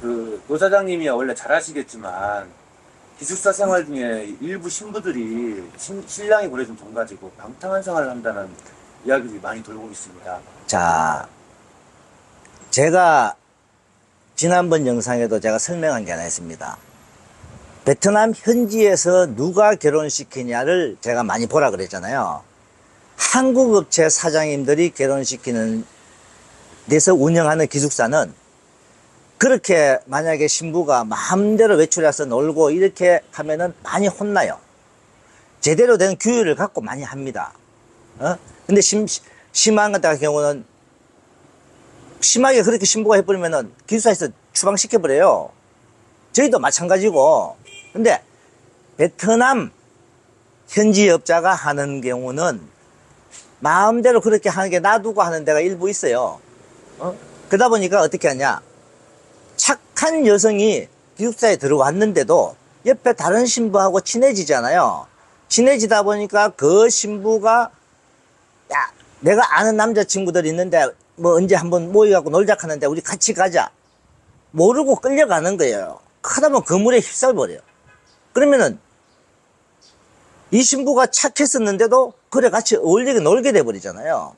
노 사장님이 원래 잘 아시겠지만, 기숙사 생활 중에 일부 신부들이 신랑이 보내준 돈 가지고 방탕한 생활을 한다는 이야기들이 많이 돌고 있습니다. 자, 제가 지난번 영상에도 제가 설명한 게 하나 있습니다. 베트남 현지에서 누가 결혼시키냐를 제가 많이 보라 그랬잖아요. 한국 업체 사장님들이 결혼시키는 데서 운영하는 기숙사는 그렇게 만약에 신부가 마음대로 외출해서 놀고 이렇게 하면은 많이 혼나요. 제대로 된 규율을 갖고 많이 합니다. 근데 심한 것 같은 경우는 심하게 그렇게 신부가 해버리면은 기숙사에서 추방시켜버려요. 저희도 마찬가지고. 근데 베트남 현지 업자가 하는 경우는 마음대로 그렇게 하는 게 놔두고 하는 데가 일부 있어요. 그러다 보니까 어떻게 하냐. 착한 여성이 기숙사에 들어왔는데도 옆에 다른 신부하고 친해지잖아요. 친해지다 보니까 그 신부가 야, 내가 아는 남자친구들 있는데 뭐 언제 한번 모여갖고 놀자 하는데 우리 같이 가자. 모르고 끌려가는 거예요. 하다 보면 그 물에 휩싸여버려요. 그러면은 이 신부가 착했었는데도 그래 같이 어울리게 놀게 돼버리잖아요.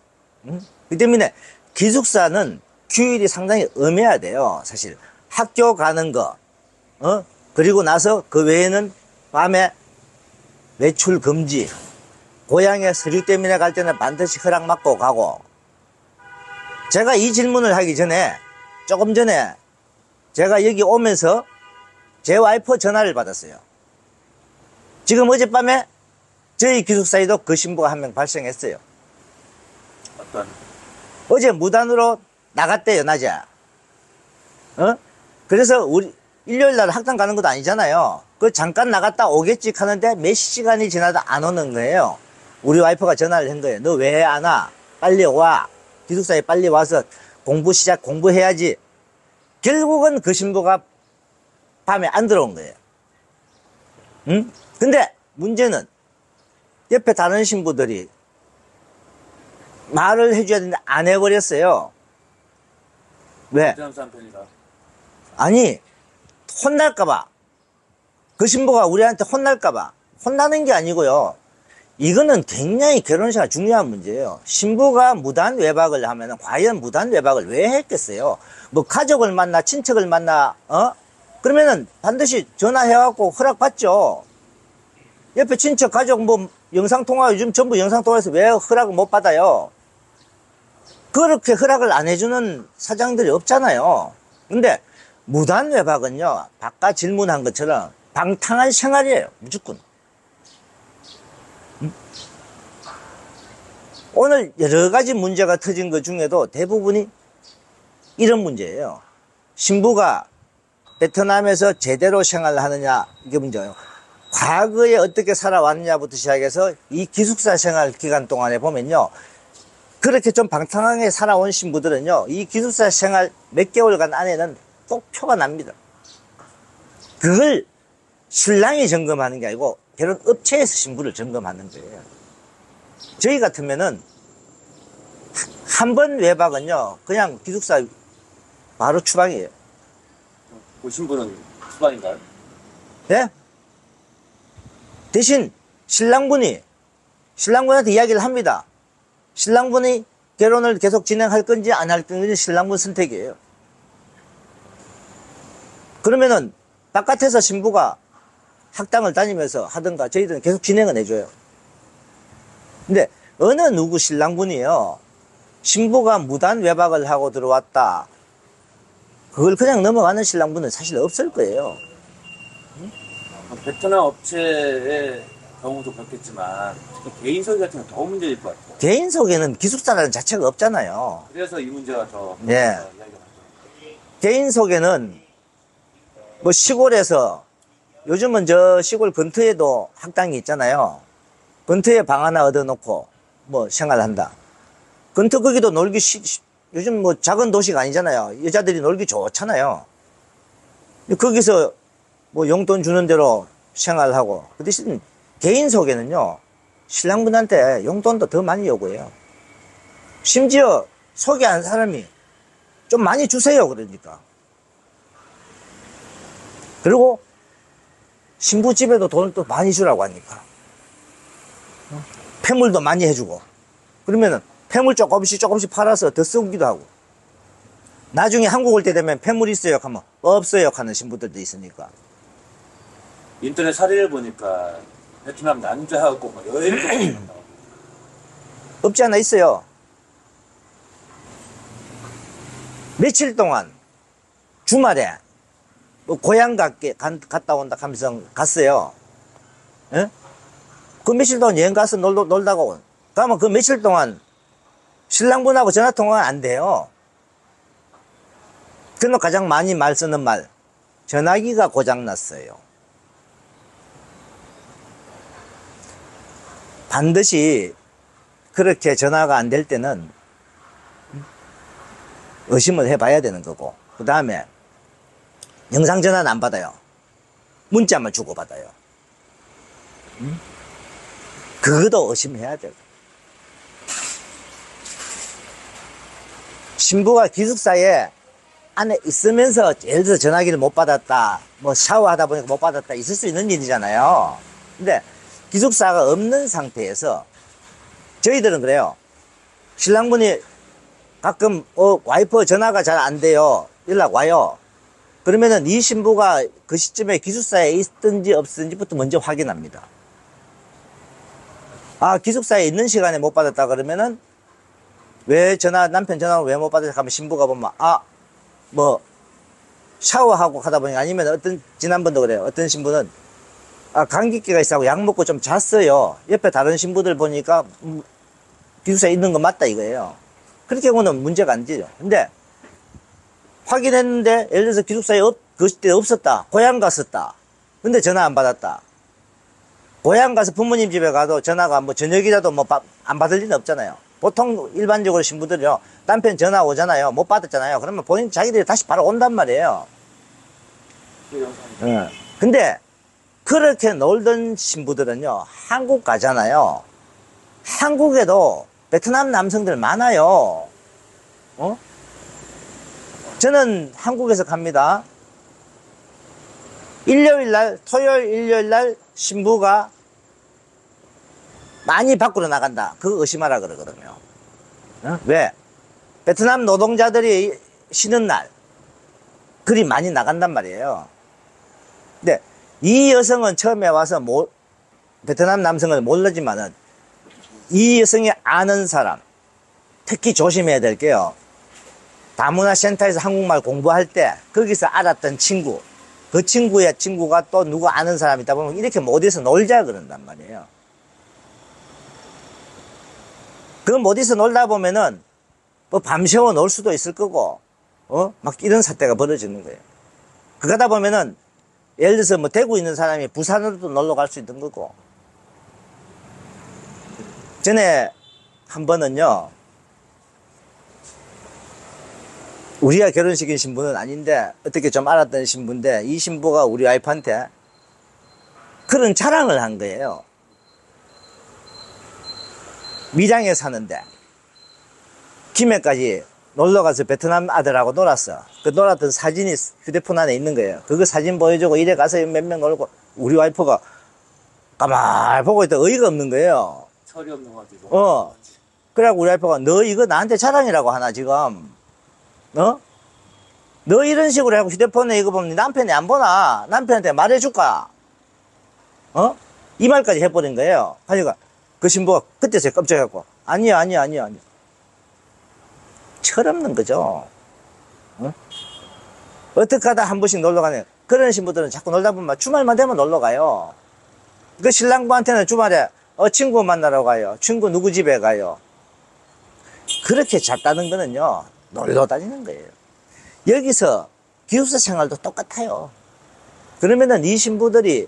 그 때문에 기숙사는 규율이 상당히 엄해야 돼요. 사실 학교 가는 거 그리고 나서 그 외에는 밤에 외출 금지, 고향에 서류 때문에 갈 때는 반드시 허락 받고 가고. 제가 이 질문을 하기 전에 조금 전에 제가 여기 오면서 제 와이프 전화를 받았어요. 지금 어젯밤에 저희 기숙사에도 그 신부가 한 명 발생했어요. 어떤? 어제 무단으로 나갔대요, 낮에. 그래서 우리 일요일 날 학당 가는 것도 아니잖아요. 그 잠깐 나갔다 오겠지 하는데 몇 시간이 지나도 안 오는 거예요. 우리 와이프가 전화를 한 거예요. 너 왜 안 와? 빨리 와. 기숙사에 빨리 와서 공부해야지. 결국은 그 신부가 밤에 안 들어온 거예요. 근데 문제는 옆에 다른 신부들이 말을 해줘야 되는데 안 해버렸어요. 왜? 베트남 사람 편이라. 아니, 혼날까봐. 그 신부가 우리한테 혼날까봐. 혼나는 게 아니고요. 이거는 굉장히 결혼생활 중요한 문제예요. 신부가 무단 외박을 하면 과연 무단 외박을 왜 했겠어요? 뭐 가족을 만나, 친척을 만나, 그러면은 반드시 전화해갖고 허락받죠. 옆에 친척, 가족 뭐 영상통화, 요즘 전부 영상통화해서 왜 허락을 못 받아요? 그렇게 허락을 안 해주는 사장들이 없잖아요. 근데 무단 외박은요, 아까 질문한 것처럼 방탕한 생활이에요. 무조건. 오늘 여러 가지 문제가 터진 것 중에도 대부분이 이런 문제예요. 신부가 베트남에서 제대로 생활을 하느냐, 이게 문제예요. 과거에 어떻게 살아왔느냐부터 시작해서 이 기숙사 생활 기간 동안에 보면요, 그렇게 좀 방탕하게 살아온 신부들은요, 이 기숙사 생활 몇 개월간 안에는 꼭 표가 납니다. 그걸 신랑이 점검하는 게 아니고 결혼 업체에서 신부를 점검하는 거예요. 저희 같으면은 한 번 외박은요, 그냥 기숙사 바로 추방이에요. 그 신부는 수반인가요? 네? 대신 신랑분한테 이야기를 합니다. 신랑분이 결혼을 계속 진행할 건지 안 할 건지 신랑분 선택이에요. 그러면은 바깥에서 신부가 학당을 다니면서 하든가 저희들은 계속 진행을 해줘요. 근데 어느 누구 신랑분이요, 신부가 무단 외박을 하고 들어왔다, 그걸 그냥 넘어가는 신랑분은 사실 없을 거예요. 베트남 업체의 경우도 그렇겠지만 개인 소개 같은 건 더 문제일 것 같아요. 개인 소개는 기숙사라는 자체가 없잖아요. 그래서 이 문제가 더 네. 이야기가 많죠. 개인 소개는 뭐 시골에서, 요즘은 저 시골 근처에도 학당이 있잖아요. 근처에 방 하나 얻어놓고 뭐 생활한다. 근처 거기도 놀기 요즘 뭐 작은 도시가 아니잖아요. 여자들이 놀기 좋잖아요. 거기서 뭐 용돈 주는 대로 생활하고. 그 대신 개인 소개는요, 신랑분한테 용돈도 더 많이 요구해요. 심지어 소개한 사람이 좀 많이 주세요, 그러니까. 그리고 신부집에도 돈을 또 많이 주라고 하니까. 폐물도 많이 해주고. 그러면은 폐물 조금씩 팔아서 더 쓰기도 하고. 나중에 한국 올 때 되면 폐물 있어요 하면 없어요 하는 신부들도 있으니까. 인터넷 사례를 보니까 베트남 남자하고 뭐 여행도 가고 없지 않아 있어요. 며칠 동안 주말에 뭐 고향 갔다 온다 하면서 갔어요. 예? 그 며칠 동안 여행 가서 놀다가 온. 그러면 그 며칠 동안 신랑분하고 전화통화가 안 돼요. 그는 가장 많이 말 쓰는 말, 전화기가 고장났어요. 반드시 그렇게 전화가 안 될 때는 의심을 해봐야 되는 거고, 그 다음에 영상전화는 안 받아요. 문자만 주고받아요. 그것도 의심해야 돼요. 신부가 기숙사에 안에 있으면서 예를 들어서 전화기를 못 받았다, 뭐 샤워하다 보니까 못 받았다, 있을 수 있는 일이잖아요. 근데 기숙사가 없는 상태에서 저희들은 그래요. 신랑분이 가끔 와이프 전화가 잘 안 돼요, 연락 와요. 그러면은 이 신부가 그 시점에 기숙사에 있든지 없든지부터 먼저 확인합니다. 아, 기숙사에 있는 시간에 못 받았다 그러면은 왜 남편 전화를 왜 못 받았다 하면 신부가 보면 뭐 샤워하고 하다 보니까, 아니면 지난번도 그래요. 어떤 신부는 감기기가 있어서 약 먹고 좀 잤어요. 옆에 다른 신부들 보니까 기숙사에 있는 거 맞다 이거예요. 그렇게 경우는 문제가 안 되죠. 근데 확인했는데 예를 들어서 기숙사에 그 시대에 없었다, 고향 갔었다, 근데 전화 안 받았다. 고향 가서 부모님 집에 가도 전화가 뭐 저녁이라도 뭐 안 받을 리는 없잖아요. 보통 일반적으로 신부들이요, 남편 전화 오잖아요, 못 받았잖아요. 그러면 본인 자기들이 다시 바로 온단 말이에요. 근데 그렇게 놀던 신부들은요, 한국 가잖아요. 한국에도 베트남 남성들 많아요. 저는 한국에서 갑니다. 토요일, 일요일 날 신부가 많이 밖으로 나간다, 그거 의심하라 그러거든요. 왜? 베트남 노동자들이 쉬는 날 그리 많이 나간단 말이에요. 근데 이 여성은 처음에 와서 베트남 남성을 모르지만은 이 여성이 아는 사람, 특히 조심해야 될 게요, 다문화 센터에서 한국말 공부할 때 거기서 알았던 친구, 그 친구의 친구가 또 누구 아는 사람이 있다 보면 이렇게 어디서 놀자 그런단 말이에요. 그럼 어디서 놀다 보면은 뭐 밤새워 놀 수도 있을 거고, 막 이런 사태가 벌어지는 거예요. 그러다 보면은 예를 들어서 뭐 대구 있는 사람이 부산으로도 놀러 갈 수 있는 거고. 전에 한 번은요, 우리가 결혼시킨 신부는 아닌데 어떻게 좀 알았던 신부인데, 이 신부가 우리 와이프한테 그런 자랑을 한 거예요. 밀양에 사는데 김해까지 놀러가서 베트남 아들하고 놀았어. 그 놀았던 사진이 휴대폰 안에 있는 거예요. 그거 사진 보여주고 이래 가서 몇 명 놀고, 우리 와이프가 가만히 보고 있다 어이가 없는 거예요. 철이 없는 것 같아요. 그래갖고 우리 와이프가 너 이거 나한테 자랑이라고 하나 지금? 너 이런 식으로 하고 휴대폰에 이거 보면 남편이 안 보나? 남편한테 말해줄까? 이 말까지 해버린 거예요. 하니까 그 신부가 그때서야 깜짝이갖고 아니야. 철없는 거죠. 어떻게 하다 한 번씩 놀러 가네. 그런 신부들은 자꾸 놀다 보면 주말만 되면 놀러 가요. 그 신랑부한테는 주말에 친구 만나러 가요. 친구 누구 집에 가요. 그렇게 잤다는 거는요, 놀러 다니는 거예요. 여기서 기숙사 생활도 똑같아요. 그러면은 이 신부들이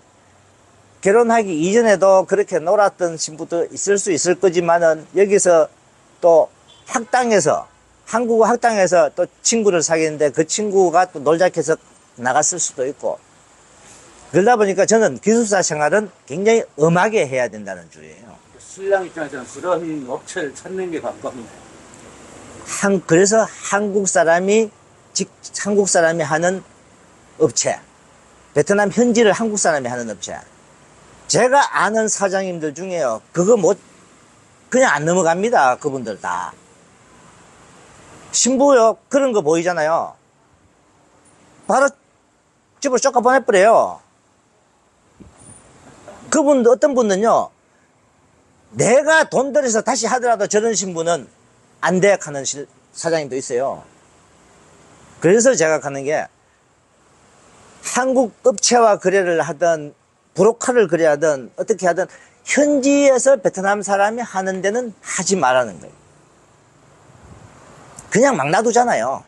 결혼하기 이전에도 그렇게 놀았던 신부도 있을 수 있을 거지만은, 여기서 또 한국어 학당에서 또 친구를 사귀는데 그 친구가 또 놀자 해서 나갔을 수도 있고, 그러다 보니까 저는 기숙사 생활은 굉장히 엄하게 해야 된다는 주의예요. 신랑 입장에서는 그런 업체를 찾는 게 관건이네요. 그래서 한국 사람이 하는 업체, 베트남 현지를 한국 사람이 하는 업체. 제가 아는 사장님들 중에요. 그거 뭐, 그냥 안 넘어갑니다. 그분들 다. 신부요. 그런 거 보이잖아요. 바로 집으로 쫓아 보내버려요. 그분들, 어떤 분은요, 내가 돈 들여서 다시 하더라도 저런 신부는 안 돼 하는 사장님도 있어요. 그래서 제가 가는 게 한국 업체와 거래를 하든 브로커를 거래하든 어떻게 하든 현지에서 베트남 사람이 하는 데는 하지 말라는 거예요. 그냥 막 놔두잖아요.